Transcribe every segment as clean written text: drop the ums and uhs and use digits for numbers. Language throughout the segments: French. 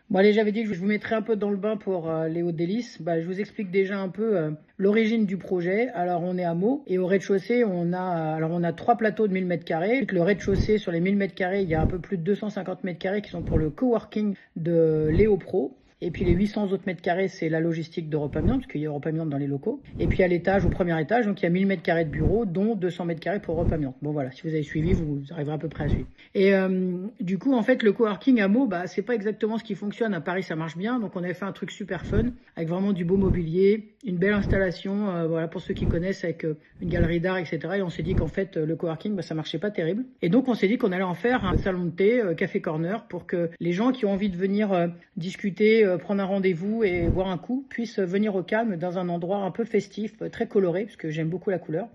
Bon allez, j'avais dit que je vous mettrais un peu dans le bain pour les Hauts Délices. Bah, je vous explique déjà un peu l'origine du projet. Alors on est à Meaux et au rez-de-chaussée on a 3 plateaux de 1000 m². Le rez-de-chaussée sur les 1000 m², il y a un peu plus de 250 m² qui sont pour le coworking de Léo Pro. Et puis les 800 autres mètres carrés, c'est la logistique d'Europamiante, parce qu'il y a Europamiante dans les locaux. Et puis à l'étage, au premier étage, donc il y a 1000 m² de bureaux, dont 200 m² pour Europamiante. Bon voilà, si vous avez suivi, vous arriverez à peu près à suivre. Et du coup, en fait, le coworking à Meaux, bah, c'est pas exactement ce qui fonctionne. À Paris, ça marche bien. Donc on avait fait un truc super fun, avec vraiment du beau mobilier, une belle installation, voilà, pour ceux qui connaissent, avec une galerie d'art, etc. Et on s'est dit qu'en fait, le coworking, bah, ça marchait pas terrible. Et donc on s'est dit qu'on allait en faire un salon de thé, café corner, pour que les gens qui ont envie de venir discuter, prendre un rendez-vous et boire un coup, puissent venir au calme dans un endroit un peu festif, très coloré, parce que j'aime beaucoup la couleur.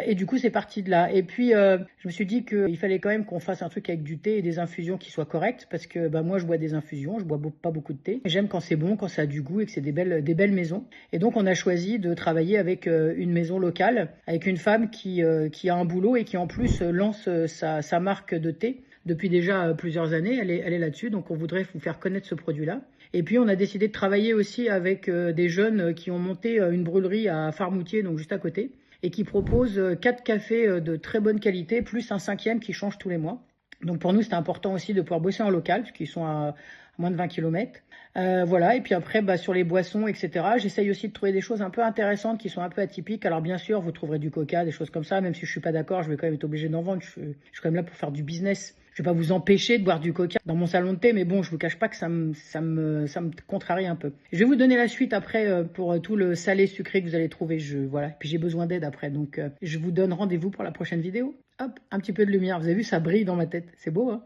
Et du coup, c'est parti de là. Et puis, je me suis dit qu'il fallait quand même qu'on fasse un truc avec du thé et des infusions qui soient correctes, parce que bah, moi, je bois des infusions, je bois pas beaucoup de thé. J'aime quand c'est bon, quand ça a du goût et que c'est des belles maisons. Et donc, on a choisi de travailler avec une maison locale, avec une femme qui a un boulot et qui en plus lance sa marque de thé depuis déjà plusieurs années. Elle est là-dessus, donc on voudrait vous faire connaître ce produit-là. Et puis on a décidé de travailler aussi avec des jeunes qui ont monté une brûlerie à Farmoutier, donc juste à côté, et qui proposent 4 cafés de très bonne qualité, plus un cinquième qui change tous les mois. Donc pour nous, c'était important aussi de pouvoir bosser en local, puisqu'ils sont à moins de 20 km. Voilà, et puis après, bah, sur les boissons, etc., j'essaye aussi de trouver des choses un peu intéressantes qui sont un peu atypiques. Alors bien sûr, vous trouverez du coca, des choses comme ça, même si je suis pas d'accord, je vais quand même être obligé d'en vendre. Je suis quand même là pour faire du business. Je vais pas vous empêcher de boire du coca dans mon salon de thé, mais bon, je vous cache pas que ça me contrarie un peu. Je vais vous donner la suite après pour tout le salé sucré que vous allez trouver. Voilà. Puis j'ai besoin d'aide après, donc je vous donne rendez-vous pour la prochaine vidéo. Hop, un petit peu de lumière. Vous avez vu, ça brille dans ma tête. C'est beau, hein?